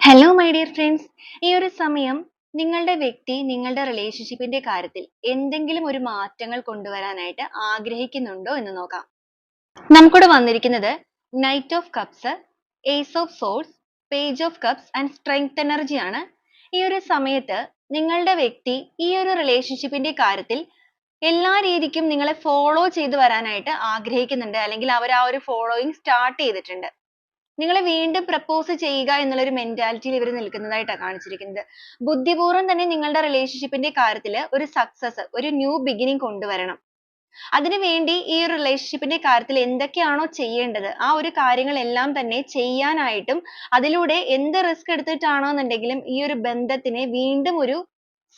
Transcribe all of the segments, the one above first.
Hello my dear friends. ഈ ഒരു സമയം നിങ്ങളുടെ വ്യക്തി നിങ്ങളുടെ റിലേഷൻഷിപ്പിന്റെ കാര്യത്തിൽ എന്തെങ്കിലും ഒരു മാറ്റങ്ങൾ കൊണ്ടുവരാനായിട്ട് ആഗ്രഹിക്കുന്നുണ്ടോ എന്ന് നോക്കാം. നമുക്കിവിടെ വന്നിരിക്കുന്നത് knight of cups, ace of souls, page of cups and strength energy ആണ്. ഈ ഒരു സമയത്ത് നിങ്ങളുടെ വ്യക്തി ഈ ഒരു റിലേഷൻഷിപ്പിന്റെ കാര്യത്തിൽ എല്ലാ രീതിക്കും നിങ്ങളെ ഫോളോ ചെയ്ത് വരാനായിട്ട് ആഗ്രഹിക്കുന്നുണ്ട്, അല്ലെങ്കിൽ അവർ ആ ഒരു ഫോളോയിങ് സ്റ്റാർട്ട് ചെയ്തിട്ടുണ്ട്. നിങ്ങളെ വീണ്ടും പ്രപ്പോസ് ചെയ്യുക എന്നുള്ള ഒരു മെന്റാലിറ്റിയിൽ ഇവർ നിൽക്കുന്നതായിട്ടാണ് കാണിച്ചിരിക്കുന്നത്. ബുദ്ധിപൂർവ്വം തന്നെ നിങ്ങളുടെ റിലേഷൻഷിപ്പിന്റെ കാര്യത്തിൽ ഒരു സക്സസ്, ഒരു ന്യൂ ബിഗിനിങ് കൊണ്ടുവരണം. അതിനുവേണ്ടി ഈ ഒരു റിലേഷൻഷിപ്പിന്റെ കാര്യത്തിൽ എന്തൊക്കെയാണോ ചെയ്യേണ്ടത് ആ ഒരു കാര്യങ്ങളെല്ലാം തന്നെ ചെയ്യാനായിട്ടും അതിലൂടെ എന്ത് റിസ്ക് എടുത്തിട്ടാണെന്നുണ്ടെങ്കിലും ഈ ഒരു ബന്ധത്തിനെ വീണ്ടും ഒരു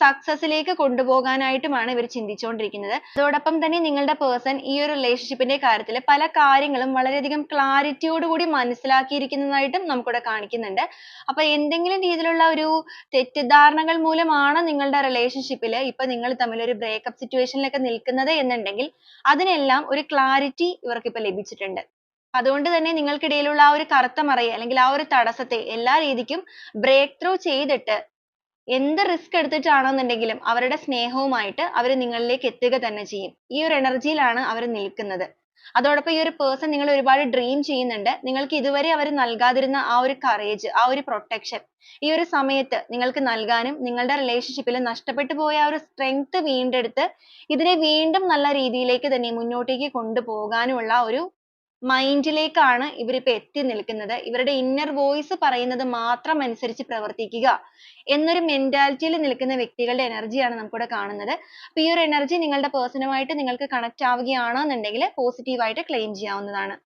സക്സസിലേക്ക് കൊണ്ടുപോകാനായിട്ടുമാണ് ഇവർ ചിന്തിച്ചുകൊണ്ടിരിക്കുന്നത്. അതോടൊപ്പം തന്നെ നിങ്ങളുടെ പേഴ്സൺ ഈ ഒരു റിലേഷൻഷിപ്പിന്റെ കാര്യത്തിൽ പല കാര്യങ്ങളും വളരെയധികം ക്ലാരിറ്റിയോട് കൂടി മനസ്സിലാക്കിയിരിക്കുന്നതായിട്ടും നമുക്കിവിടെ കാണിക്കുന്നുണ്ട്. അപ്പൊ എന്തെങ്കിലും രീതിയിലുള്ള ഒരു തെറ്റിദ്ധാരണകൾ മൂലമാണ് നിങ്ങളുടെ റിലേഷൻഷിപ്പിൽ ഇപ്പൊ നിങ്ങൾ തമ്മിൽ ഒരു ബ്രേക്കപ്പ് സിറ്റുവേഷനിലൊക്കെ നിൽക്കുന്നത് എന്നുണ്ടെങ്കിൽ അതിനെല്ലാം ഒരു ക്ലാരിറ്റി ഇവർക്ക് ഇപ്പൊ ലഭിച്ചിട്ടുണ്ട്. അതുകൊണ്ട് തന്നെ നിങ്ങൾക്കിടയിലുള്ള ആ ഒരു കറുത്ത മറയെ അല്ലെങ്കിൽ ആ ഒരു തടസ്സത്തെ എല്ലാ രീതിക്കും ബ്രേക്ക് ത്രൂ ചെയ്തിട്ട് എന്ത് റിസ്ക് എടുത്തിട്ടാണെന്നുണ്ടെങ്കിലും അവരുടെ സ്നേഹവുമായിട്ട് അവർ നിങ്ങളിലേക്ക് എത്തുക തന്നെ ചെയ്യും. ഈ ഒരു എനർജിയിലാണ് അവർ നിൽക്കുന്നത്. അതോടൊപ്പം ഈ ഒരു പേഴ്സൺ നിങ്ങൾ ഒരുപാട് ഡ്രീം ചെയ്യുന്നുണ്ട്. നിങ്ങൾക്ക് ഇതുവരെ അവർ നൽകാതിരുന്ന ആ ഒരു കറേജ്, ആ ഒരു പ്രൊട്ടക്ഷൻ ഈ ഒരു സമയത്ത് നിങ്ങൾക്ക് നൽകാനും നിങ്ങളുടെ റിലേഷൻഷിപ്പിൽ നഷ്ടപ്പെട്ടു പോയ ആ ഒരു സ്ട്രെങ്ത് വീണ്ടെടുത്ത് ഇതിനെ വീണ്ടും നല്ല രീതിയിലേക്ക് തന്നെ മുന്നോട്ടേക്ക് കൊണ്ടുപോകാനുമുള്ള ഒരു മൈൻഡിലേക്കാണ് ഇവരിപ്പോ എത്തി നിൽക്കുന്നത്. ഇവരുടെ ഇന്നർ വോയിസ് പറയുന്നത് മാത്രം അനുസരിച്ച് പ്രവർത്തിക്കുക എന്നൊരു മെന്റാലിറ്റിയിൽ നിൽക്കുന്ന വ്യക്തികളുടെ എനർജിയാണ് നമുക്കിവിടെ കാണുന്നത്. അപ്പൊ ഈ ഒരു എനർജി നിങ്ങളുടെ പേഴ്സണുമായിട്ട് നിങ്ങൾക്ക് കണക്ട് ആവുകയാണെന്നുണ്ടെങ്കിൽ പോസിറ്റീവായിട്ട് ക്ലെയിം ചെയ്യാവുന്നതാണ്.